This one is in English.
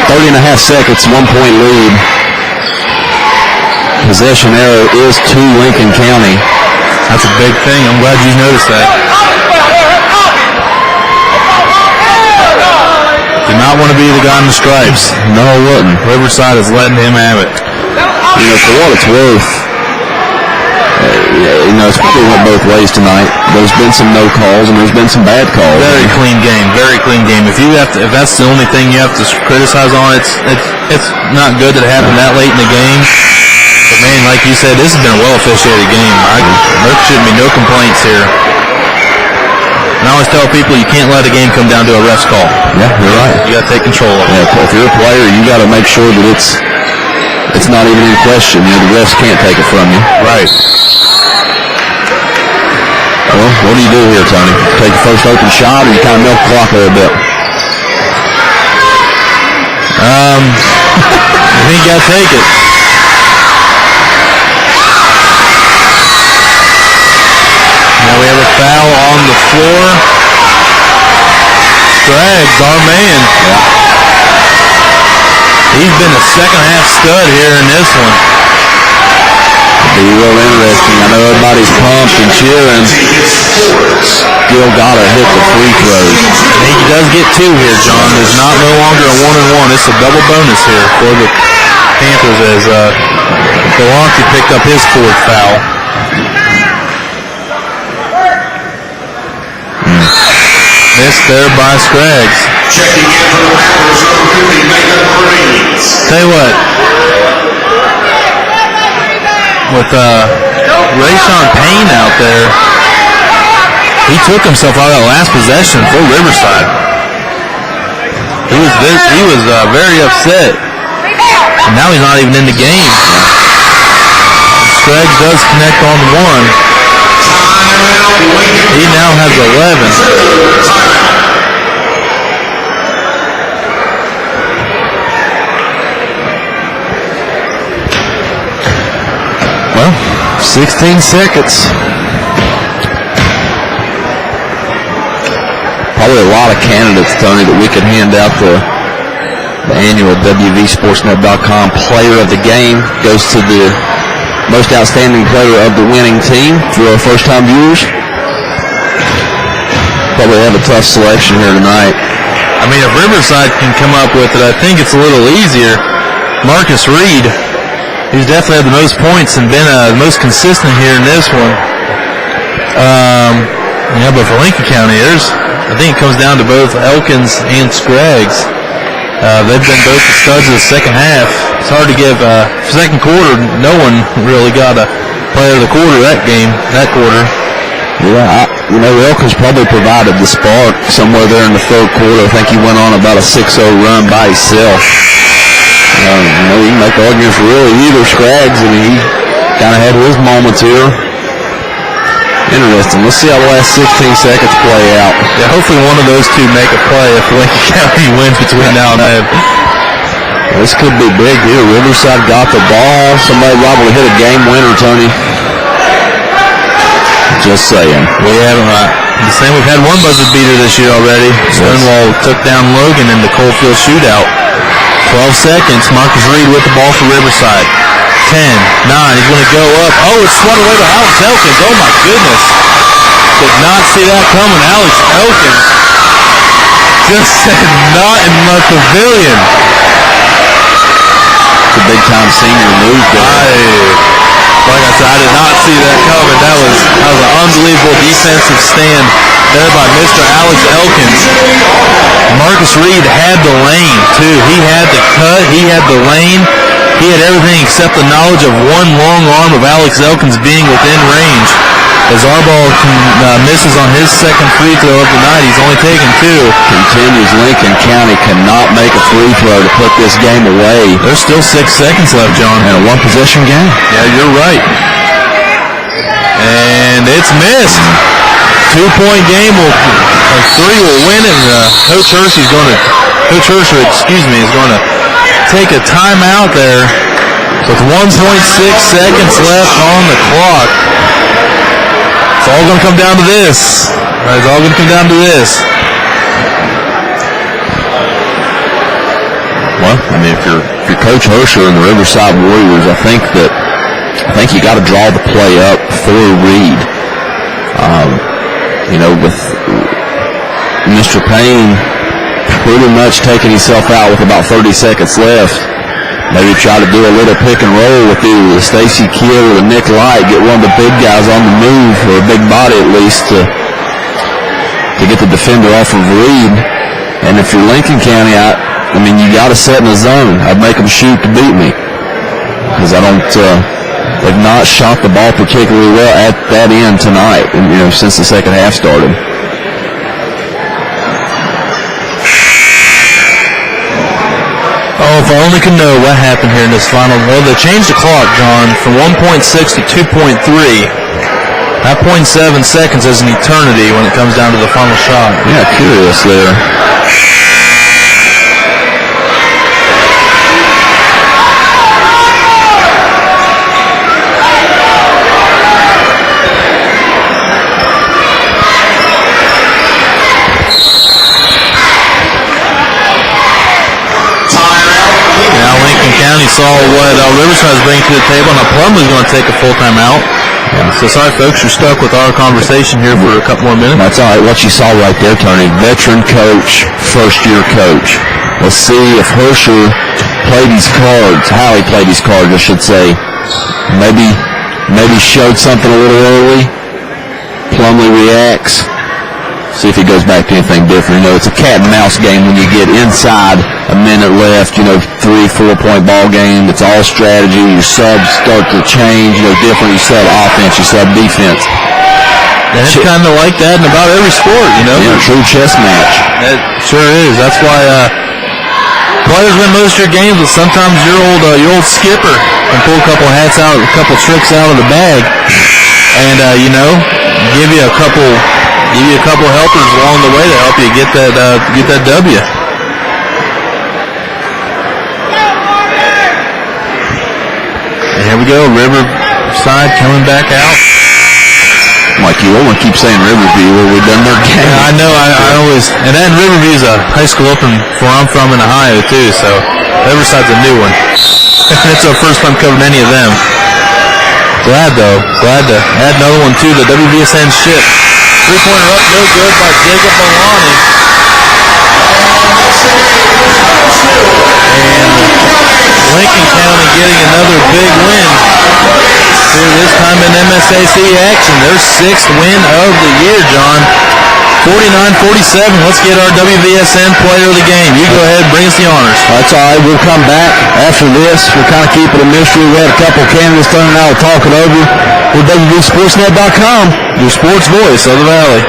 30 and a half seconds, 1 point lead. Possession arrow is to Lincoln County. That's a big thing. I'm glad you noticed that. Do not want to be the guy in the stripes. No, I wouldn't. Riverside is letting him have it. You know, for what it's worth, it's probably went both ways tonight. There's been some no calls and there's been some bad calls. Very clean game. Very clean game. If that's the only thing you have to criticize on, it's not good that it happened that late in the game. But man, like you said, this has been a well officiated game. There shouldn't be no complaints here. And I always tell people you can't let a game come down to a ref's call. Yeah, you're right. You got to take control of it. Yeah, if you're a player, you got to make sure that it's not even in question. You know, the refs can't take it from you. Right. Well, what do you do here, Tony? Take the first open shot, or you kind of milk the clock a little bit? I think you got to take it. Now we have a foul on the floor. Scraggs, our man. Yeah. He's been a second half stud here in this one. It'll be real interesting. I know everybody's pumped and cheering. Still got to hit the free throws. And he does get two here, John. There's no longer a 1-and-1. It's a double bonus here for the Panthers as Galante picked up his fourth foul. Missed there by Scraggs. Checking in for the Panthers, number 50, Nathan Marines. Tell you what, with Rayshawn Payne out there, he took himself out of that last possession for Riverside. He was very upset, and now he's not even in the game. Scraggs does connect on one. He now has 11. Well, 16 seconds. Probably a lot of candidates, Tony, that we could hand out the annual wvsportsnet.com player of the game. Goes to the most outstanding player of the winning team for our first-time viewers. Probably have a tough selection here tonight. I mean, if Riverside can come up with it, I think it's a little easier. Marcus Reed, who's definitely had the most points and been the most consistent here in this one. Yeah, but for Lincoln County, I think it comes down to both Elkins and Scraggs. They've been both the studs of the second half. It's hard to give second quarter. No one really got a player of the quarter that quarter. Yeah, Elkins probably provided the spark somewhere there in the third quarter. I think he went on about a 6-0 run by himself. You can make the argument for really either Scraggs, and he kind of had his moments here. Interesting. Let's see how the last 16 seconds play out. Yeah, hopefully one of those two make a play if Lincoln County wins between now and then. This could be big here. Riverside got the ball. Somebody probably hit a game winner, Tony. Just saying. We haven't. We've had one buzzer beater this year already. Stonewall took down Logan in the Coalfield shootout. 12 seconds. Marcus Reed with the ball for Riverside. 10, 9, he's going to go up. Oh, it's swung away by Alex Elkins. Oh, my goodness. Did not see that coming. Alex Elkins just said not in the pavilion. It's a big-time senior move there. Like I said, I did not see that coming. That was an unbelievable defensive stand there by Mr. Alex Elkins. Marcus Reed had the lane, too. He had the cut. He had the lane. He had everything except the knowledge of one long arm of Alex Elkins being within range. As Arball misses on his second free throw of the night, he's only taken two. Continues. Lincoln County cannot make a free throw to put this game away. There's still 6 seconds left, John. And a one-possession game. Yeah, you're right. And it's missed. 2-point game. Three will win it. Coach Hershey is going to take a timeout there with 1.6 seconds left on the clock. It's all going to come down to this. It's all going to come down to this. Well, Well, I mean, if you're Coach Hersher and the Riverside Warriors, I think you got to draw the play up for Reed. With Mr. Payne pretty much taking himself out with about 30 seconds left. Maybe try to do a little pick and roll with either the Stacy Kidd or the Nick Light, get one of the big guys on the move, or a big body at least, to get the defender off of Reed. And if you're Lincoln County, I mean, you got to set in a zone. I'd make them shoot to beat me, because they've not shot the ball particularly well at that end tonight, since the second half started. Oh, if I only could know what happened here in this final. Well, they changed the clock, John, from 1.6 to 2.3. That 0.7 seconds is an eternity when it comes down to the final shot. Yeah, curious there. County saw what Riverside's bringing to the table. Now Plumlee's going to take a full time out. Yeah. So sorry, folks, you're stuck with our conversation here for a couple more minutes. That's all right. What you saw right there, Tony, veteran coach, first-year coach. Let's see if Hersher played his cards, how he played his cards, I should say. Maybe showed something a little early. Plumlee reacts. See if he goes back to anything different. It's a cat and mouse game when you get inside a minute left, 3-4 point ball game. It's all strategy. Your subs start to change, different. You sub offense, you sub defense. And it's kind of like that in about every sport, Yeah, true chess match. It sure is. That's why players win most of your games, but sometimes your old skipper can pull a couple hats out, a couple tricks out of the bag, and give you a couple helpers along the way to help you get that W. And here we go, Riverside coming back out. Mike, you want to keep saying Riverview where we've done their game. Yeah, I know, I always, and then Riverview's a high school up where I'm from in Ohio too, so Riverside's a new one. It's our first time covering any of them. Glad to add another one to the WVSN ship. Three-pointer up, no good by Jacob Malani. And Lincoln County getting another big win. Here this time in MSAC action. Their 6th win of the year, John. 49-47. Let's get our WVSN player of the game. You go ahead and bring us the honors. That's all right. We'll come back after this. We'll kind of keep it a mystery. We had a couple of candidates turning out. We'll talk it over. We're wvsportsnet.com. Your sports voice of the Valley.